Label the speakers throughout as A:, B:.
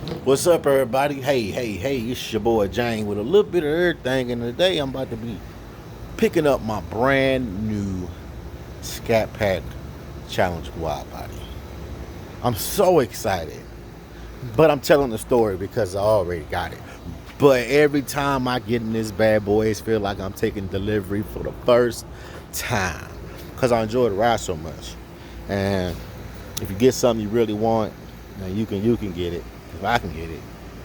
A: What's up, everybody? Hey, it's your boy Jane with a little bit of everything. And today I'm about to be picking up my brand new Scat Pack Challenge Widebody. I'm so excited, but I'm telling the story because I already got it. But every time I get in this bad boy, it feel like I'm taking delivery for the first time because I enjoy the ride so much. And if you get something you really want, then you can get it. If I can get it,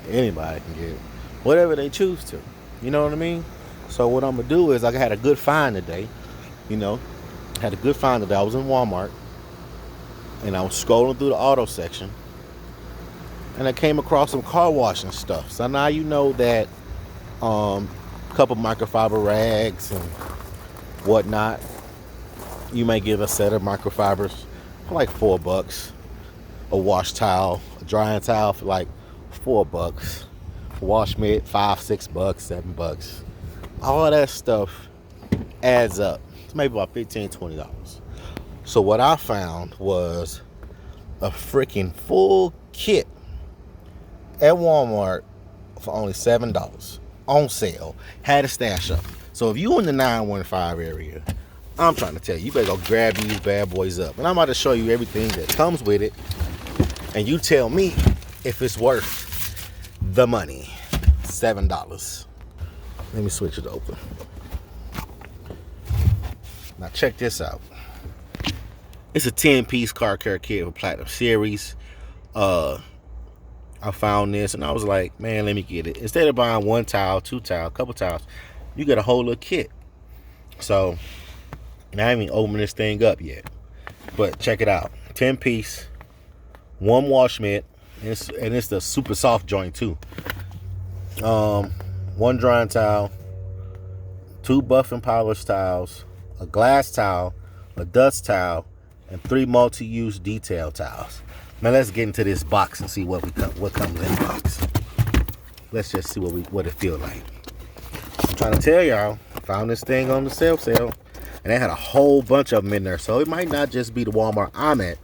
A: anybody can get it. Whatever they choose to. You know what I mean? So what I'm gonna do is I had a good find today. You know, had a good find today. I was in Walmart and I was scrolling through the auto section and I came across some car washing stuff. So now you know that a couple microfiber rags and whatnot. You may get a set of microfibers for like $4. A wash towel, a drying towel for like $4. Wash mitt, $5, $6, $7. All of that stuff adds up. It's maybe about $15, $20. So what I found was a freaking full kit at Walmart for only $7 on sale. Had a stash up. So if you in the 915 area, I'm trying to tell you, you better go grab these bad boys up. And I'm about to show you everything that comes with it. And you tell me if it's worth the money. $7. Let me switch it open. Now check this out. It's a 10-piece car care kit for Platinum Series. I found this and I was like, man, let me get it. Instead of buying one towel, two towels, couple towels, you get a whole little kit. So I haven't even opened this thing up yet. But check it out. 10-piece, one wash mitt, and it's the super soft joint too. One drying towel, two buff and polish towels, a glass towel, a dust towel, and 3 multi-use detail towels. Now let's get into this box and see what comes in the box. Let's just see what it feels like. I'm trying to tell y'all, I found this thing on the sale, and they had a whole bunch of them in there. So it might not just be the Walmart I'm at,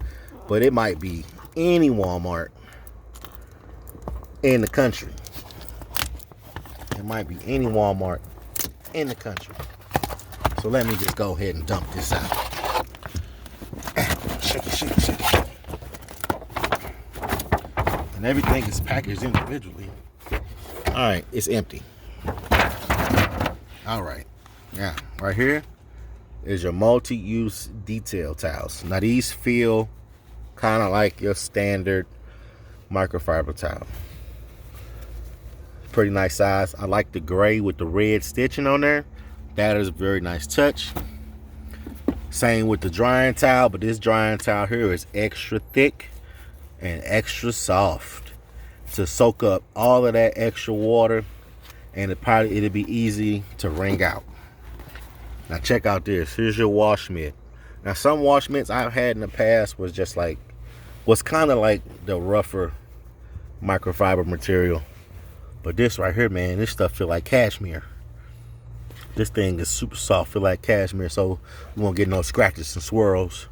A: but it might be any Walmart in the country. It might be any Walmart in the country. So let me just go ahead and dump this out. Shake it. And everything is packaged individually. All right, it's empty. All right, now right here is your multi-use detail towels. Now these feel kind of like your standard microfiber towel. Pretty nice size. I like the gray with the red stitching on there. That is a very nice touch. Same with the drying towel, but this drying towel here is extra thick and extra soft to soak up all of that extra water, and it'll be easy to wring out. Now check out this. Here's your wash mitt. Now some wash mitts I've had in the past was kind of like the rougher microfiber material. But this right here, man, this stuff feel like cashmere. This thing is super soft, feel like cashmere, so you won't get no scratches and swirls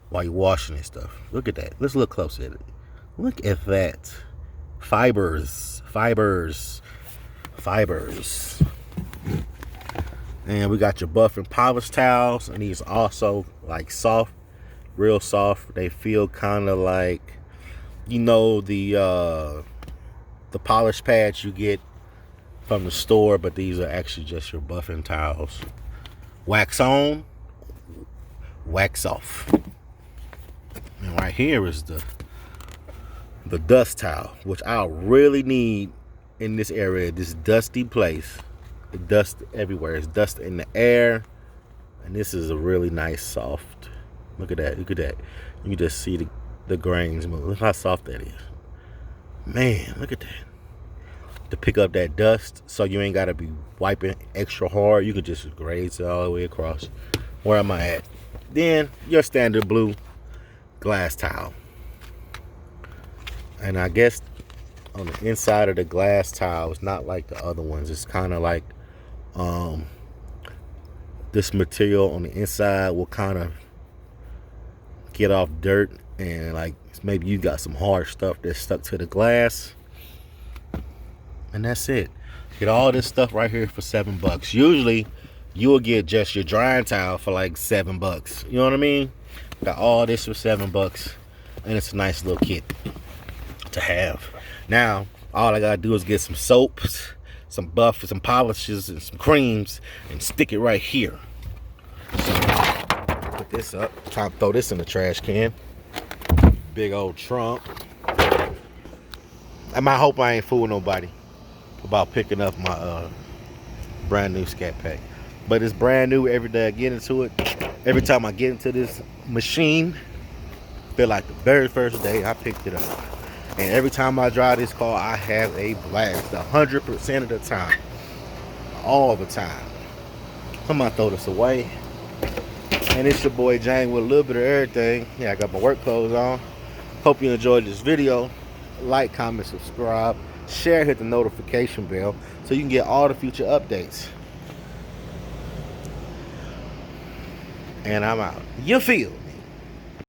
A: while you're washing this stuff. Look at that. Let's look close at it. Look at that. Fibers. And we got your buff and polish towels, and these also like soft, real soft. They feel kind of like, the polish pads you get from the store, but these are actually just your buffing towels. Wax on, wax off. And right here is the dust towel, which I really need in this area, this dusty place. The dust everywhere. It's dust in the air, and this is a really nice soft. Look at that. You can just see the grains move. Look how soft that is. Man, look at that. To pick up that dust, so you ain't gotta be wiping extra hard. You can just graze it all the way across. Where am I at? Then your standard blue glass towel. And I guess on the inside of the glass towel, it's not like the other ones. It's kind of like this material on the inside will kind of get off dirt, and like maybe you got some hard stuff that's stuck to the glass. And that's it. Get all this stuff right here for $7. Usually, you will get just your drying towel for like $7. You know what I mean? Got all this for $7, and it's a nice little kit to have. Now, all I gotta do is get some soaps, some buff, some polishes, and some creams, and stick it right here. Put this up. Time to throw this in the trash can. Big old trunk. And I hope I ain't fooling nobody about picking up my brand new Scat Pack. But it's brand new every day I get into it. Every time I get into this machine, feel like the very first day I picked it up. And every time I drive this car, I have a blast. 100% of the time. All the time. I'm gonna throw this away. And it's your boy Jang with a little bit of everything. Yeah, I got my work clothes on. Hope you enjoyed this video. Like, comment, subscribe, share, hit the notification bell so you can get all the future updates. And I'm out. You feel?